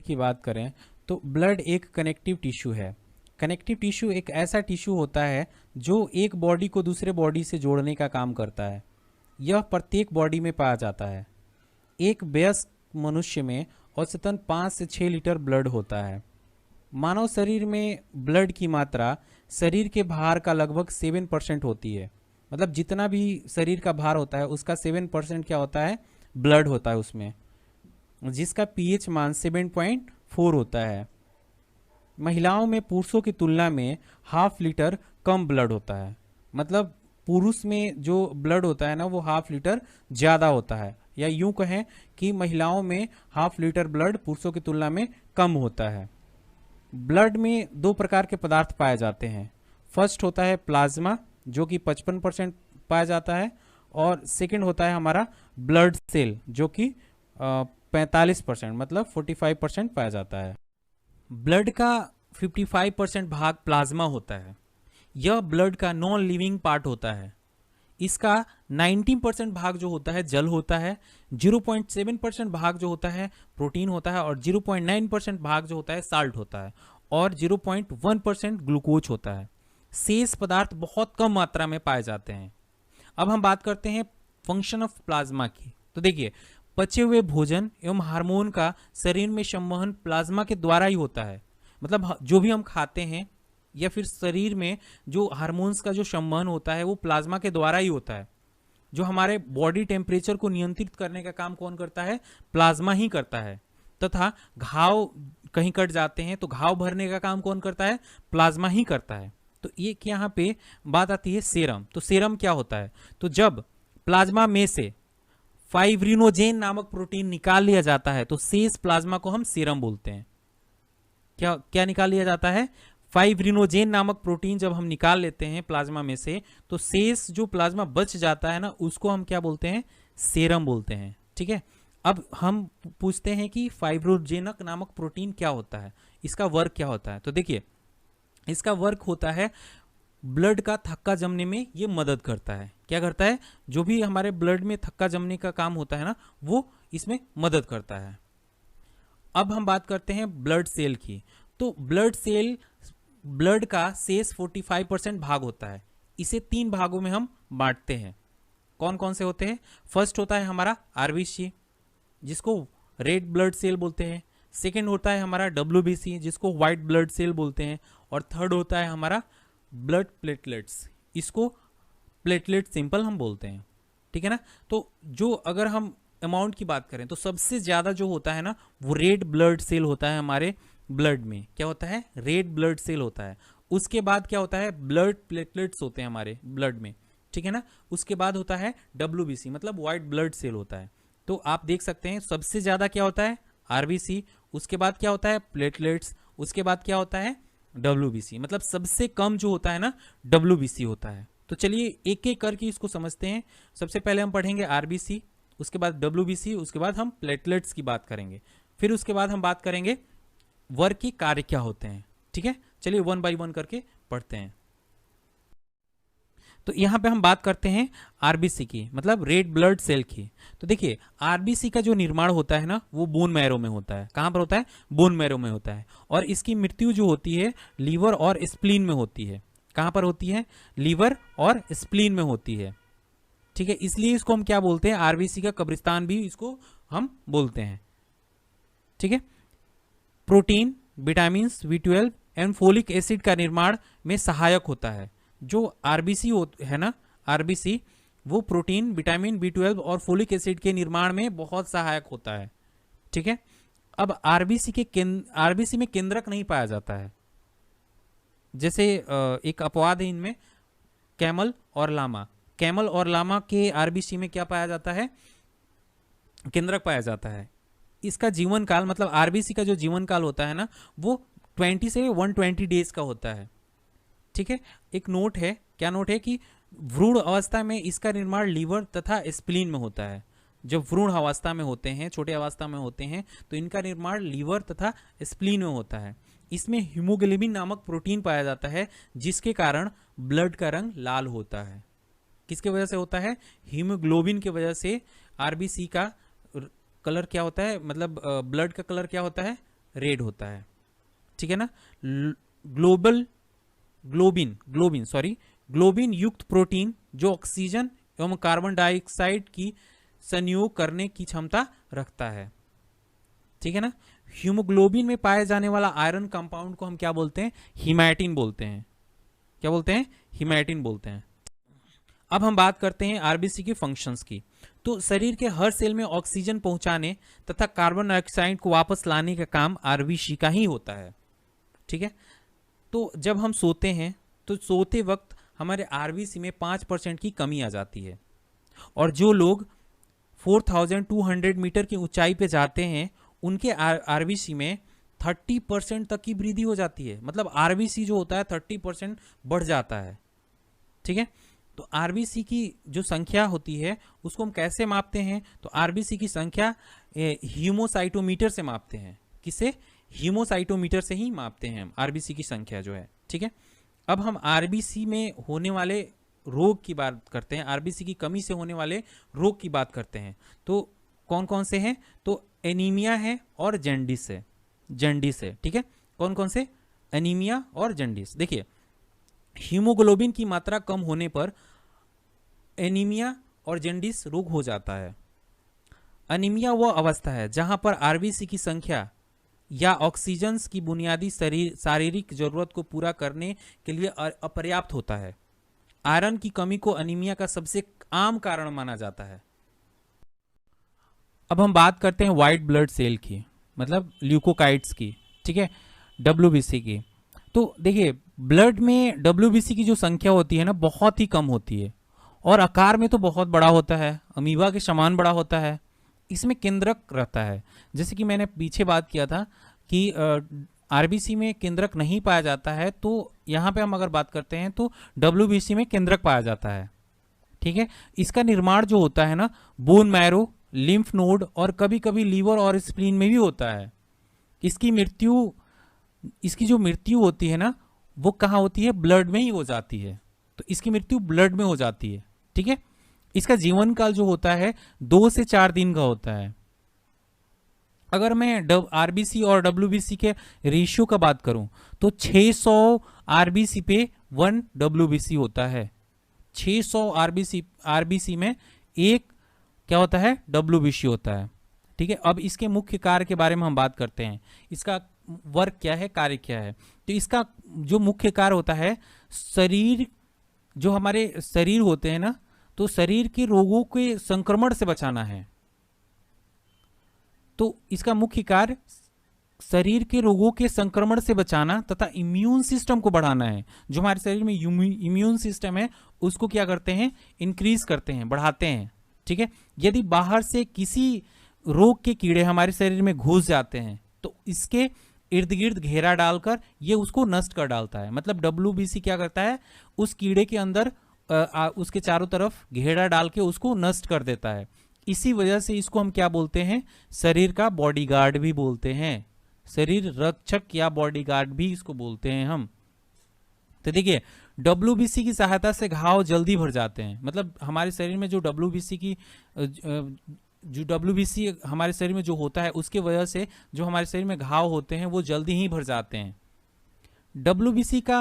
की बात करें तो ब्लड एक कनेक्टिव टिश्यू है। कनेक्टिव टिश्यू एक ऐसा टिश्यू होता है जो एक बॉडी को दूसरे बॉडी से जोड़ने का काम करता है। यह प्रत्येक बॉडी में पाया जाता है। एक वयस्क मनुष्य में औसतन 5 से 6 लीटर ब्लड होता है। मानव शरीर में ब्लड की मात्रा शरीर के भार का लगभग 7% होती है। मतलब जितना भी शरीर का भार होता है उसका 7% क्या होता है, ब्लड होता है उसमें, जिसका पीएच मान 7.4 होता है। महिलाओं में पुरुषों की तुलना में हाफ लीटर कम ब्लड होता है। मतलब पुरुष में जो ब्लड होता है ना वो हाफ लीटर ज़्यादा होता है, या यूं कहें कि महिलाओं में हाफ लीटर ब्लड पुरुषों की तुलना में कम होता है। ब्लड में 2 प्रकार के पदार्थ पाए जाते हैं। फर्स्ट होता है प्लाज्मा जो कि 55% पाया जाता है, और सेकंड होता है हमारा ब्लड सेल जो कि 45% मतलब 45% पाया जाता है। ब्लड का 55% भाग प्लाज्मा होता है। यह ब्लड का नॉन लिविंग पार्ट होता है। इसका 19% भाग जो होता है जल होता है, 0.7% भाग जो होता है प्रोटीन होता है, और 0.9% भाग जो होता है साल्ट होता है, और 0.1% ग्लूकोज होता है। शेष पदार्थ बहुत कम मात्रा में पाए जाते हैं। अब हम बात करते हैं फंक्शन ऑफ प्लाज्मा की। तो देखिए, पचे हुए भोजन एवं हार्मोन का शरीर में संवहन प्लाज्मा के द्वारा ही होता है। मतलब जो भी हम खाते हैं या फिर शरीर में जो हार्मोन्स का जो संवहन होता है वो प्लाज्मा के द्वारा ही होता है। जो हमारे बॉडी टेम्परेचर को नियंत्रित करने का काम कौन करता है, प्लाज्मा ही करता है। तथा घाव कहीं कट जाते हैं तो घाव भरने का काम कौन करता है, प्लाज्मा ही करता है। तो एक यहाँ पे बात आती है सेरम। तो सेरम क्या होता है, तो जब प्लाज्मा में से फाइब्रिनोजेन नामक प्रोटीन निकाल लिया जाता है तो शेष प्लाज्मा को हम सीरम बोलते हैं। क्या क्या निकाल लिया जाता है, फाइब्रिनोजेन नामक प्रोटीन जब हम निकाल लेते हैं प्लाज्मा में से तो शेष जो प्लाज्मा बच जाता है ना उसको हम क्या बोलते हैं, सेरम बोलते हैं। ठीक है, अब हम पूछते हैं कि फाइब्रोजेनक नामक प्रोटीन क्या होता है, इसका वर्क क्या होता है। तो देखिए, इसका वर्क होता है ब्लड का थक्का जमने में ये मदद करता है। क्या करता है, जो भी हमारे ब्लड में थक्का जमने का काम होता है ना वो इसमें मदद करता है। अब हम बात करते हैं ब्लड सेल की। तो ब्लड सेल ब्लड का शेष 45% भाग होता है। इसे 3 भागों में हम बांटते हैं। कौन कौन से होते हैं, फर्स्ट होता है हमारा आरबीसी जिसको रेड ब्लड सेल बोलते हैं, सेकेंड होता है हमारा डब्ल्यूबीसी जिसको व्हाइट ब्लड सेल बोलते हैं, और थर्ड होता है हमारा ब्लड प्लेटलेट्स, इसको प्लेटलेट सिंपल हम बोलते हैं। ठीक है ना। तो जो अगर हम अमाउंट की बात करें तो सबसे ज़्यादा जो होता है ना वो रेड ब्लड सेल होता है हमारे ब्लड में। क्या होता है, रेड ब्लड सेल होता है। उसके बाद क्या होता है, ब्लड प्लेटलेट्स होते हैं हमारे ब्लड में। ठीक है ना। उसके बाद होता है डब्ल्यूबीसी मतलब व्हाइट ब्लड सेल होता है। तो आप देख सकते हैं सबसे ज़्यादा क्या होता है, आरबीसी, उसके बाद क्या होता है प्लेटलेट्स, उसके बाद क्या होता है डब्ल्यूबीसी। मतलब सबसे कम जो होता है ना डब्ल्यूबीसी होता है। तो चलिए एक एक करके इसको समझते हैं। सबसे पहले हम पढ़ेंगे आरबीसी, उसके बाद डब्ल्यूबीसी, उसके बाद हम प्लेटलेट्स की बात करेंगे, फिर उसके बाद हम बात करेंगे वर्क के कार्य क्या होते हैं। ठीक है, चलिए 1 बाय 1 करके पढ़ते हैं। तो यहाँ पे हम बात करते हैं आरबीसी की, मतलब रेड ब्लड सेल की। तो देखिए आरबीसी का जो निर्माण होता है ना वो बोन मैरो में होता है। कहाँ पर होता है, बोन मैरो में होता है। और इसकी मृत्यु जो होती है लीवर और स्प्लीन में होती है। कहाँ पर होती है, लीवर और स्प्लीन में होती है। ठीक है, इसलिए इसको हम क्या बोलते हैं, आरबीसी का कब्रिस्तान भी इसको हम बोलते हैं। ठीक है, protein, vitamin B12 and folic acid का निर्माण में सहायक होता है। जो आरबीसी है ना, आरबीसी वो प्रोटीन, विटामिन B12 और फोलिक एसिड के निर्माण में बहुत सहायक होता है। ठीक है, अब आरबीसी में केंद्रक नहीं पाया जाता है। जैसे एक अपवाद है इनमें, कैमल और लामा। कैमल और लामा के आरबीसी में क्या पाया जाता है, केंद्रक पाया जाता है। इसका जीवन काल मतलब आरबीसी का जो जीवन काल होता है ना वो 20 से 120 डेज का होता है। ठीक है, एक नोट है, क्या नोट है कि भ्रूण अवस्था में इसका निर्माण लीवर तथा स्प्लीन में होता है। जब भ्रूण अवस्था में होते हैं, छोटे अवस्था में होते हैं, तो इनका निर्माण लीवर तथा स्प्लीन में होता है। इसमें हीमोग्लोबिन नामक प्रोटीन पाया जाता है जिसके कारण ब्लड का रंग लाल होता है। किसके वजह से होता है, हीमोग्लोबिन की वजह से आरबीसी का कलर क्या होता है, मतलब ब्लड का कलर क्या होता है, रेड होता है, ठीक है ना। ग्लोबिन युक्त प्रोटीन जो ऑक्सीजन एवं कार्बन डाइऑक्साइड की संयोग करने की क्षमता रखता है, ठीक है ना। हीमोग्लोबिन में पाए जाने वाला आयरन कंपाउंड को हम क्या बोलते हैं? हीमैटिन बोलते हैं। क्या बोलते हैं? हीमैटिन बोलते हैं। अब हम बात करते हैं आरबीसी के फंक्शंस की। तो शरीर के हर सेल में ऑक्सीजन पहुंचाने तथा कार्बन डाइऑक्साइड को वापस लाने का काम आरबीसी का ही होता है, ठीक है। तो जब हम सोते हैं तो सोते वक्त हमारे आरबीसी में 5% की कमी आ जाती है, और जो लोग 4200 मीटर की ऊंचाई पे जाते हैं उनके आरबीसी में 30% तक की वृद्धि हो जाती है। मतलब आरबीसी जो होता है 30% बढ़ जाता है, ठीक है। तो आरबीसी की जो संख्या होती है उसको हम कैसे मापते हैं? तो आरबीसी की संख्या हीमोसाइटोमीटर से मापते हैं। किसे? हीमोसाइटोमीटर से ही मापते हैं हम आरबीसी की संख्या जो है, ठीक है। अब हम आरबीसी में होने वाले रोग की बात करते हैं, आरबीसी की कमी से होने वाले रोग की बात करते हैं। तो कौन कौन से हैं? तो एनीमिया है और जैंडिस है, ठीक है। कौन कौन से? एनीमिया और जैंडिस। देखिए, हीमोग्लोबिन की मात्रा कम होने पर एनीमिया और जैंडिस रोग हो जाता है। एनीमिया वह अवस्था है जहां पर आरबीसी की संख्या या ऑक्सीजन की बुनियादी शारीरिक जरूरत को पूरा करने के लिए अपर्याप्त होता है। आयरन की कमी को एनीमिया का सबसे आम कारण माना जाता है। अब हम बात करते हैं व्हाइट ब्लड सेल की, मतलब ल्यूकोकाइट्स की, ठीक है, डब्ल्यूबीसी की। तो देखिए, ब्लड में डब्ल्यूबीसी की जो संख्या होती है ना, बहुत ही कम होती है, और आकार में तो बहुत बड़ा होता है, अमीबा के समान बड़ा होता है। इसमें केंद्रक रहता है, जैसे कि मैंने पीछे बात किया था कि आरबीसी में केंद्रक नहीं पाया जाता है, तो यहाँ पे हम अगर बात करते हैं तो डब्ल्यूबीसी में केंद्रक पाया जाता है, ठीक है। इसका निर्माण जो होता है ना, बोन मैरो, लिम्फ नोड और कभी कभी लीवर और स्प्लीन में भी होता है। इसकी जो मृत्यु होती है ना, वो कहाँ होती है? ब्लड में ही हो जाती है। तो इसकी मृत्यु ब्लड में हो जाती है, ठीक है। इसका जीवन काल जो होता है 2 से 4 दिन का होता है। अगर मैं आरबीसी और डब्ल्यूबीसी के रेशियो का बात करूं तो 600 आरबीसी पे 1 डब्ल्यूबीसी होता है। 600 आरबीसी में एक क्या होता है? डब्ल्यूबीसी होता है, ठीक है। अब इसके मुख्य कार्य के बारे में हम बात करते हैं। इसका वर्क क्या है, कार्य क्या है? तो इसका जो मुख्य कार्य होता है, जो हमारे शरीर होते हैं ना, तो शरीर के रोगों के संक्रमण से बचाना है। तो इसका मुख्य कार्य शरीर के रोगों के संक्रमण से बचाना तथा इम्यून सिस्टम को बढ़ाना है। जो हमारे शरीर में इम्यून सिस्टम है उसको क्या करते हैं? इंक्रीज करते हैं, बढ़ाते हैं, ठीक है। यदि बाहर से किसी रोग के कीड़े हमारे शरीर में घुस जाते हैं तो इसके इर्द गिर्द घेरा डालकर ये उसको नष्ट कर डालता है। मतलब डब्ल्यूबीसी क्या करता है? उस कीड़े के अंदर उसके चारों तरफ घेरा डाल के उसको नष्ट कर देता है। इसी वजह से इसको हम क्या बोलते हैं? शरीर का बॉडीगार्ड भी बोलते हैं, शरीर रक्षक या बॉडीगार्ड भी इसको बोलते हैं हम। तो देखिए, डब्ल्यूबीसी की सहायता से घाव जल्दी भर जाते हैं। मतलब हमारे शरीर में जो डब्ल्यूबीसी हमारे शरीर में जो होता है उसके वजह से जो हमारे शरीर में घाव होते हैं वो जल्दी ही भर जाते हैं। डब्ल्यूबीसी का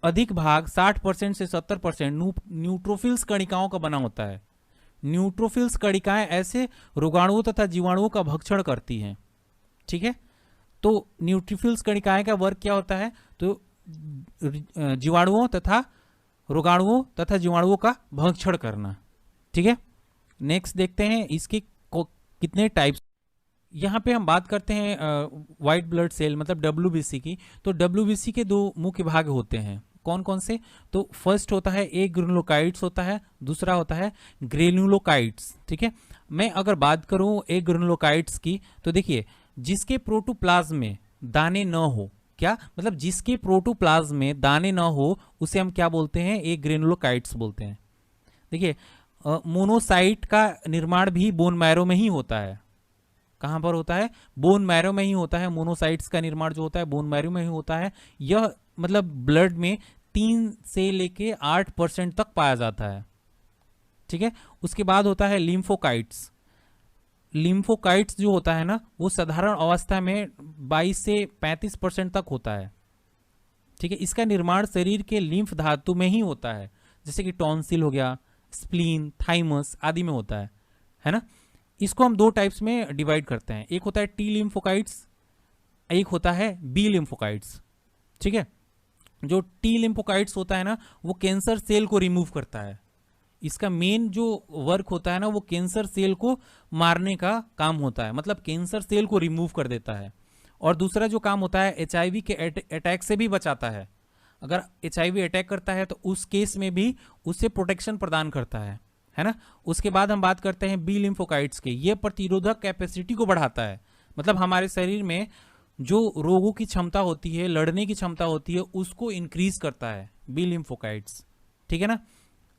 अधिक भाग 60% से 70% न्यूट्रोफिल्स कणिकाओं का बना होता है। न्यूट्रोफिल्स कणिकाएं ऐसे रोगाणुओं तथा जीवाणुओं का भक्षण करती हैं, ठीक है। तो न्यूट्रोफिल्स कणिकाएं का वर्क क्या होता है? तो जीवाणुओं तथा रोगाणुओं तथा जीवाणुओं का भक्षण करना, ठीक है। नेक्स्ट देखते हैं इसके कितने टाइप्स। यहाँ पे हम बात करते हैं व्हाइट ब्लड सेल मतलब डब्ल्यूबीसी की। तो डब्ल्यूबीसी के 2 मुख्य भाग होते हैं। कौन कौन से? तो फर्स्ट होता है ए ग्रेनुलोकाइट्स होता है, दूसरा होता है ग्रेनुलोकाइट्स, ठीक है। मैं अगर बात करूं ए ग्रेनुलोकाइट्स की, तो देखिए, जिसके प्रोटोप्लाज्म में दाने न हो, क्या मतलब? जिसके प्रोटोप्लाज्म में दाने न हो उसे हम क्या बोलते हैं? ए ग्रेनुलोकाइट्स बोलते हैं। देखिए, मोनोसाइट का निर्माण भी बोन मैरो में ही होता है। कहां पर होता है? बोन मैरो में ही होता है। मोनोसाइट्स का निर्माण जो होता है बोन मैरो में ही होता है। यह मतलब ब्लड में 3 से लेके 8% तक पाया जाता है, ठीक है। उसके बाद होता है लिम्फोकाइट्स। लिम्फोकाइट्स जो होता है ना, वो साधारण अवस्था में 22 से 35% तक होता है। ठीक है, इसका निर्माण शरीर के लिम्फ धातु में ही होता है, जैसे कि टॉन्सिल हो गया, स्प्लीन, थाइमस आदि में होता है ना। इसको हम दो टाइप्स में डिवाइड करते हैं, एक होता है टी लिम्फोकाइट्स, एक होता है बी लिम्फोकाइट्स। ठीक है, जो टी लिम्फोकाइट्स होता है ना, वो कैंसर सेल को रिमूव करता है। इसका मेन जो वर्क होता है ना, वो कैंसर सेल को मारने का काम होता है, मतलब कैंसर सेल को रिमूव कर देता है। और दूसरा जो काम होता है, एचआईवी के अटैक से भी बचाता है। अगर एचआईवी अटैक करता है तो उस केस में भी उससे प्रोटेक्शन प्रदान करता है ना। उसके बाद हम बात करते हैं बी लिम्फोकाइट्स के। ये प्रतिरोधक कैपेसिटी को बढ़ाता है, मतलब हमारे शरीर में जो रोगों की क्षमता होती है, लड़ने की क्षमता होती है, उसको इंक्रीज करता है बी लिम्फोकाइट्स। ठीक है ना।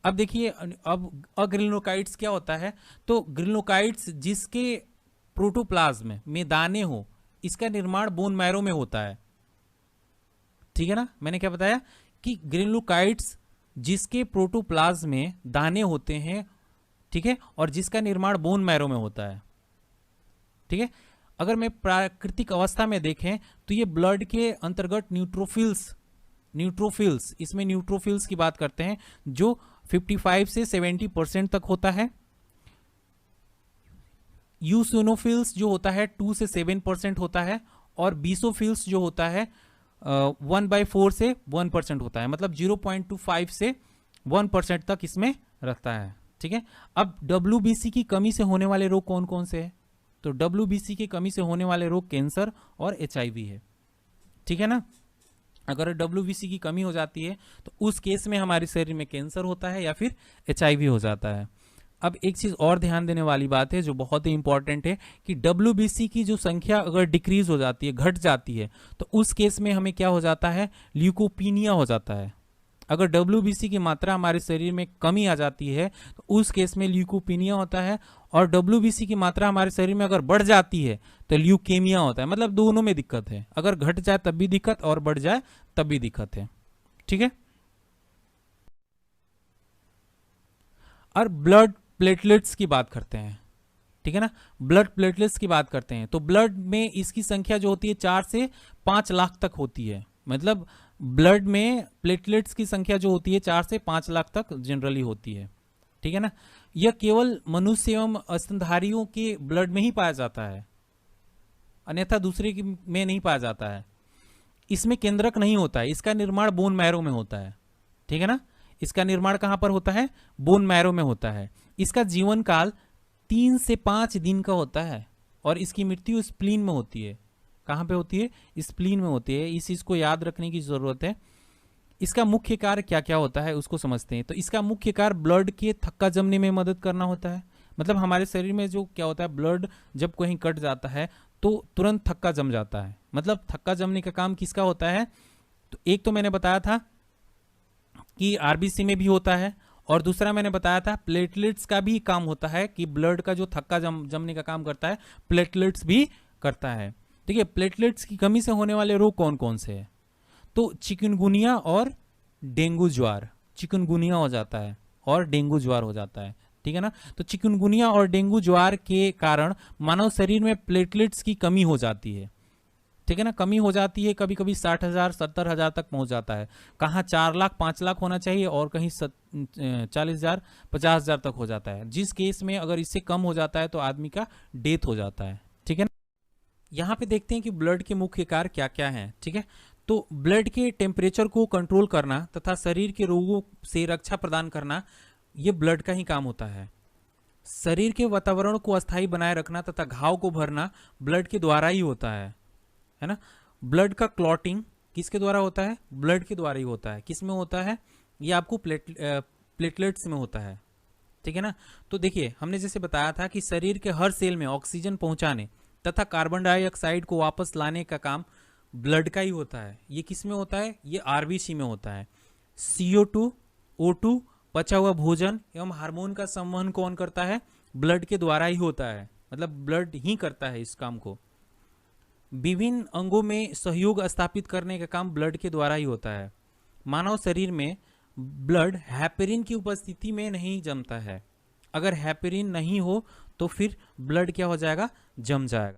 अब देखिए, अब अग्रिनोकाइट्स क्या होता है, तो ग्रिनोकाइट्स जिसके प्रोटोप्लाज्म में दाने हो, इसका निर्माण बोन मैरो में होता है। ठीक है ना, मैंने क्या बताया कि ग्रिनोकाइट्स जिसके प्रोटोप्लाज्म में दाने होते हैं, ठीक है, और जिसका निर्माण बोन मैरो में होता है। ठीक है, अगर मैं प्राकृतिक अवस्था में देखें तो ये ब्लड के अंतर्गत न्यूट्रोफिल्स, इसमें न्यूट्रोफिल्स की बात करते हैं, जो 55 से 70% तक होता है। यूसिनोफिल्स जो होता है 2 से 7% होता है, और बीसोफिल्स जो होता है 1/4 से 1% होता है, मतलब 0.25 से 1% तक इसमें रहता है। ठीक है, अब WBC की कमी से होने वाले रोग कौन कौन से हैं, तो WBC की कमी से होने वाले रोग कैंसर और HIV है। ठीक है ना, अगर WBC की कमी हो जाती है तो उस केस में हमारे शरीर में कैंसर होता है या फिर HIV हो जाता है। अब एक चीज और ध्यान देने वाली बात है जो बहुत ही इंपॉर्टेंट है, कि WBC की जो संख्या अगर डिक्रीज हो जाती है, घट जाती है, तो उस केस में हमें क्या हो जाता है, ल्यूकोपीनिया हो जाता है। अगर WBC की मात्रा हमारे शरीर में कमी आ जाती है तो उस केस में ल्यूकोपीनिया होता है, और WBC की मात्रा हमारे शरीर में अगर बढ़ जाती है तो ल्यूकेमिया होता है। मतलब दोनों में दिक्कत है, अगर घट जाए तब भी दिक्कत और बढ़ जाए तब भी दिक्कत है। ठीक है, और ब्लड प्लेटलेट्स की बात करते हैं। ठीक है ना, ब्लड प्लेटलेट्स की बात करते हैं तो ब्लड में इसकी संख्या जो होती है 4 से 5 लाख तक होती है। मतलब ब्लड में प्लेटलेट्स की संख्या जो होती है 4 से 5 लाख तक जनरली होती है। ठीक है ना, यह केवल मनुष्य एवं स्तनधारियों के ब्लड में ही पाया जाता है, अन्यथा दूसरे में नहीं पाया जाता है। इसमें केंद्रक नहीं होता है, इसका निर्माण बोन मैरो में होता है। ठीक है ना, इसका निर्माण कहां पर होता है, बोन मैरो में होता है। इसका जीवन काल 3 से 5 दिन का होता है, और इसकी मृत्यु स्प्लीन में होती है। कहां पे होती है, स्प्लीन में होती है। इस चीज को याद रखने की जरूरत है। इसका मुख्य कार्य क्या क्या होता है उसको समझते हैं। तो इसका मुख्य कार्य ब्लड के थक्का जमने में मदद करना होता है। मतलब हमारे शरीर में जो क्या होता है, ब्लड जब कहीं कट जाता है तो तुरंत थक्का जम जाता है। मतलब थक्का जमने का काम किसका होता है, तो एक तो मैंने बताया था कि RBC में भी होता है, और दूसरा मैंने बताया था प्लेटलेट्स का भी काम होता है, कि ब्लड का जो थक्का जमने का काम करता है प्लेटलेट्स भी करता है। ठीक है, प्लेटलेट्स की कमी से होने वाले रोग कौन कौन से हैं, तो चिकनगुनिया और डेंगू ज्वार। चिकनगुनिया हो जाता है और डेंगू ज्वार हो जाता है। ठीक है ना, तो चिकनगुनिया और डेंगू ज्वार के कारण मानव शरीर में प्लेटलेट्स की कमी हो जाती है। ठीक है ना, कमी हो जाती है, कभी कभी 60,000 70,000 तक पहुंच जाता है। कहाँ 4 लाख 5 लाख होना चाहिए, और कहीं 40,000 50,000 तक हो जाता है। जिस केस में अगर इससे कम हो जाता है तो आदमी का डेथ हो जाता है। ठीक है ना, यहाँ पे देखते हैं कि ब्लड के मुख्य कार्य क्या क्या हैं। ठीक है, तो ब्लड के टेम्परेचर को कंट्रोल करना तथा शरीर के रोगों से रक्षा प्रदान करना, ये ब्लड का ही काम होता है। शरीर के वातावरण को अस्थायी बनाए रखना तथा घाव को भरना ब्लड के द्वारा ही होता है ना। ब्लड का क्लॉटिंग किसके द्वारा होता है, ब्लड के द्वारा ही होता है। किस में होता है, ये आपको प्लेटलेट्स में होता है। ठीक है ना, तो देखिए हमने जैसे बताया था कि शरीर के हर सेल में ऑक्सीजन पहुंचाने तथा कार्बन डाइऑक्साइड को वापस लाने का काम ब्लड का ही होता है। ये किस में होता है, ये RBC में होता है। CO2, O2, पचा हुआ भोजन एवं हार्मोन का संवहन कौन करता है, ब्लड के द्वारा ही होता है। मतलब ब्लड ही करता है इस काम को। विभिन्न अंगों में सहयोग स्थापित करने का काम ब्लड के द्वारा ही होता है। मानव शरीर में ब्लड हेपेरिन की उपस्थिति में नहीं जमता है, अगर हेपेरिन नहीं हो तो फिर ब्लड क्या हो जाएगा, जम जाएगा।